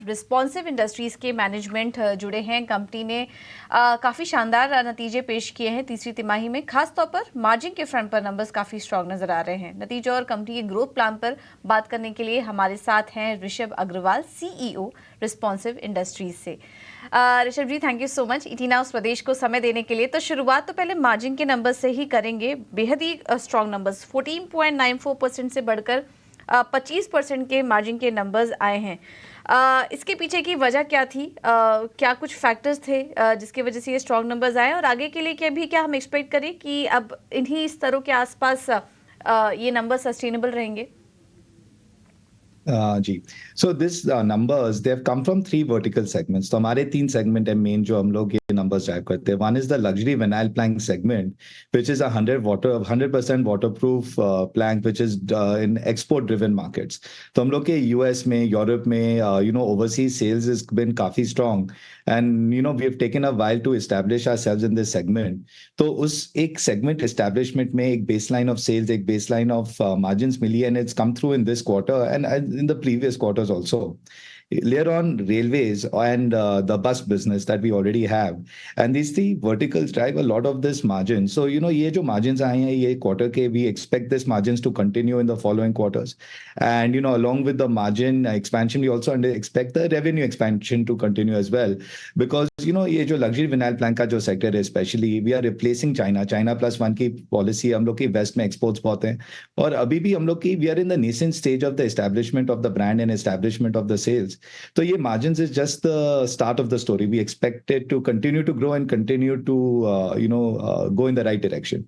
Responsive industries के management जुड़े हैं। कंपनी ने काफ़ी शानदार नतीजे पेश किए हैं तीसरी तिमाही में। खास तौर पर मार्जिन के फ्रंट पर नंबर्स काफ़ी स्ट्रॉन्ग नजर आ रहे हैं। नतीजों और कंपनी के ग्रोथ प्लान पर बात करने के लिए हमारे साथ हैं Rishabh Agarwal, CEO Responsive Industries से। Rishabh ji, thank you so much ET now Swadesh को समय देने के लिए। तो शुरुआत तो पहले मार्जिन के नंबर से ही करेंगे। बेहद ही स्ट्रॉन्ग नंबर्स 14.94% से बढ़कर 25% के मार्जिन के नंबर्स आए हैं। इसके पीछे की वजह क्या थी? क्या कुछ फैक्टर्स थे जिसकी वजह से ये स्ट्रॉन्ग नंबर्स आए, और आगे के लिए क्या हम एक्सपेक्ट करें कि अब इन्हीं स्तरों के आसपास ये नंबर सस्टेनेबल रहेंगे? जी, so this numbers they have come from three vertical segments. तो हमारे तीन सेगमेंट है मेन जो हम लोग ये नंबर्स ड्राइव करते हैं. One is the luxury vinyl plank segment, which is a 100% waterproof plank, which is in export driven markets. तो हम लोग के यूएस में, यूरोप में, overseas sales has been काफी strong, and we have taken a while to establish ourselves in this segment. तो उस एक segment establishment में एक baseline of sales, एक baseline of margins milli, and it's come through in this quarter and in the previous quarters also. Later on, railways and the bus business that we already have, and these three verticals drive a lot of this margin. So ये जो margins आए हैं ये quarter के, we expect this margins to continue in the following quarters, and along with the margin expansion, we also expect the revenue expansion to continue as well, because ये जो luxury vinyl plank का जो sector है, especially we are replacing China +1 की policy हम लोग की west में exports बहुत हैं, और अभी भी हम लोग की we are in the nascent stage of the establishment of the brand and establishment of the sales. तो ये margins is just the start of the story. We expect it to continue to grow and continue to go in the right direction.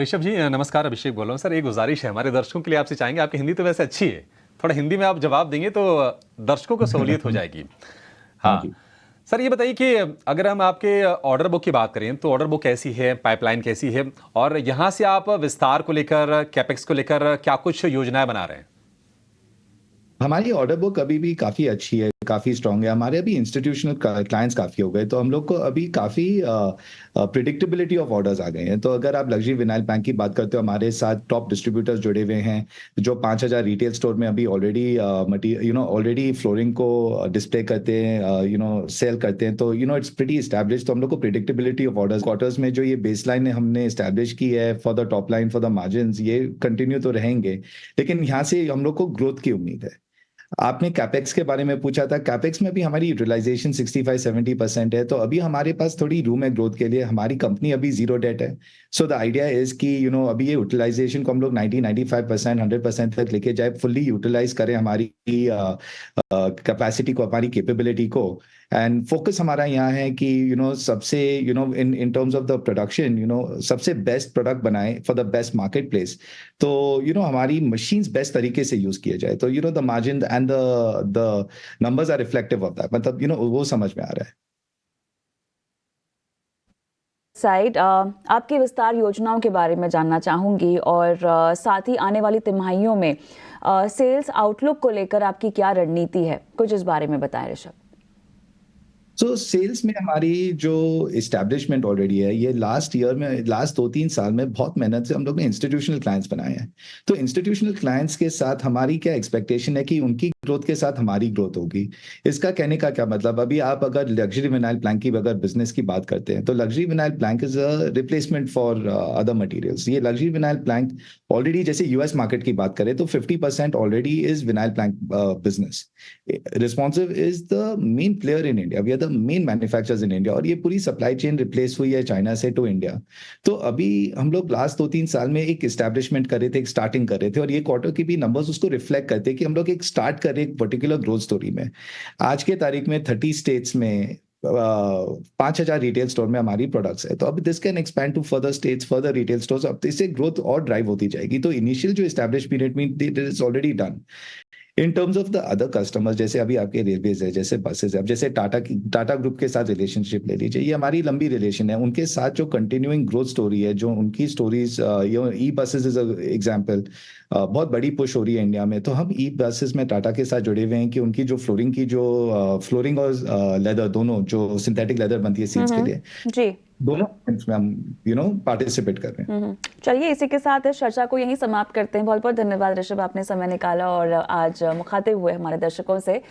Rishabh जी नमस्कार, अभिषेक बोल रहा हूँ sir. एक गुजारिश है हमारे दर्शकों के लिए, आपसे चाहेंगे, आपकी हिंदी तो वैसे अच्छी है, थोड़ा हिंदी में आप जवाब देंगे तो दर्शकों को सहूलियत हो जाएगी। हाँ सर, ये बताइए कि अगर हम आपके ऑर्डर बुक की बात करें तो ऑर्डर बुक कैसी है, पाइपलाइन कैसी है, और यहाँ से आप विस्तार को लेकर, कैपेक्स को लेकर क्या कुछ योजनाएं बना रहे हैं? हमारी ऑर्डर बुक अभी भी काफी अच्छी है, काफी स्ट्रांग है. हमारे अभी इंस्टीट्यूशनल क्लाइंट्स काफी हो गए, तो हम लोग को अभी काफी प्रिडिक्टेबिलिटी ऑफ ऑर्डर्स आ गए हैं. तो अगर आप लग्जरी विनाइल प्लैंक की बात करते हो, हमारे साथ टॉप डिस्ट्रीब्यूटर्स जुड़े हुए हैं जो 5000 रिटेल स्टोर में अभी ऑलरेडी फ्लोरिंग को डिस्प्ले करते हैं, सेल करते हैं. तो इट्स प्रीटी एस्टैब्लिश. तो हम लोग को प्रिडिक्टेबिलिटी ऑफ ऑर्डर्स क्वार्टर्स में जो ये बेस लाइन हमने एस्टैब्लिश की है for the top line, for the margin, ये कंटिन्यू तो रहेंगे, लेकिन यहाँ से हम लोग को ग्रोथ की उम्मीद है. आपने कैपेक्स के बारे में पूछा था. कैपेक्स में भी हमारी यूटिलाइजेशन 65-70% है, तो अभी हमारे पास थोड़ी रूम है ग्रोथ के लिए. हमारी कंपनी अभी जीरो डेट है. सो द आइडिया इज कि अभी ये यूटिलाइजेशन को हम लोग 90-95%, 100% तक लेके जाए, फुल्ली यूटिलाइज करें हमारी कैपेसिटी को, हमारी कैपेबिलिटी को. एंड फोकस हमारा यहाँ है कि सबसे in terms of the production, सबसे बेस्ट प्रोडक्ट बनाए for the best market place. तो हमारी मशीन्स बेस्ट तरीके से यूज किए जाए, तो the margin and the numbers are reflective of that. मतलब वो समझ में आ रहा है. साइड आपकी विस्तार योजनाओं के बारे में जानना चाहूंगी, और साथ ही आने वाली तिमाहियों में सेल्स आउटलुक को लेकर आपकी क्या रणनीति है, कुछ इस बारे में बताएं ऋषभ. तो सेल्स में हमारी जो इस्टेब्लिशमेंट ऑलरेडी है, ये लास्ट 2-3 साल में बहुत मेहनत से हम लोग ने इंस्टीट्यूशनल क्लाइंट्स बनाए हैं. तो इंस्टीट्यूशनल क्लाइंट्स के साथ हमारी क्या एक्सपेक्टेशन है कि उनकी ग्रोथ के साथ हमारी ग्रोथ होगी. इसका कहने का क्या मतलब, अभी आप अगर लग्जरी विनाइल प्लैंक की अगर बिजनेस की बात करते हैं, तो luxury vinyl plank is a replacement for other materials. ये लग्जरी विनाइल प्लैंक ऑलरेडी, जैसे यूएस मार्केट की बात करें तो 50% already is vinyl plank business. Responsive is the main player in India. We are the main manufacturers in India, और ये पूरी supply chain replace हुई है चाइना से टू इंडिया. तो अभी हम लोग लास्ट 2-3 साल में एक एस्टैब्लिशमेंट कर रहे थे, एक स्टार्टिंग कर रहे थे, और ये क्वार्टर की भी नंबर्स उसको रिफ्लेक्ट करते हैं कि हम लोग एक स्टार्ट कर रहे हैं एक पर्टिकुलर ग्रोथ स्टोरी में. आज के तारीख में 30 स्टेट्स में 5000 रिटेल स्टोर में हमारी प्रोडक्ट्स है. तो अब this can expand to further states, further retail stores. अब इससे ग्रोथ और ड्राइव होती जाएगी. तो इनिशियल जो एस्टैब्लिश पीरियड में it is already done. In terms of the other customers, जैसे अभी आपके रेलवेज है, जैसे बसेस है, अब जैसे टाटा ग्रुप के साथ रिलेशनशिप ले लीजिए, ये हमारी लंबी रिलेशन है. उनके साथ जो कंटिन्यूइंग ग्रोथ स्टोरी है, जो उनकी stories, e buses is example, बहुत बड़ी पुश हो रही है इंडिया में. तो हम ई बसेस में टाटा के साथ जुड़े हुए हैं कि उनकी जो फ्लोरिंग और लेदर दोनों, जो सिंथेटिक लेदर बनती है सीट्स के लिए, जी, दोनों events में हम पार्टिसिपेट कर रहे हैं। चलिए इसी के साथ इस चर्चा को यहीं समाप्त करते हैं। बहुत बहुत धन्यवाद ऋषभ, आपने समय निकाला और आज मुखातिब हुए हमारे दर्शकों से।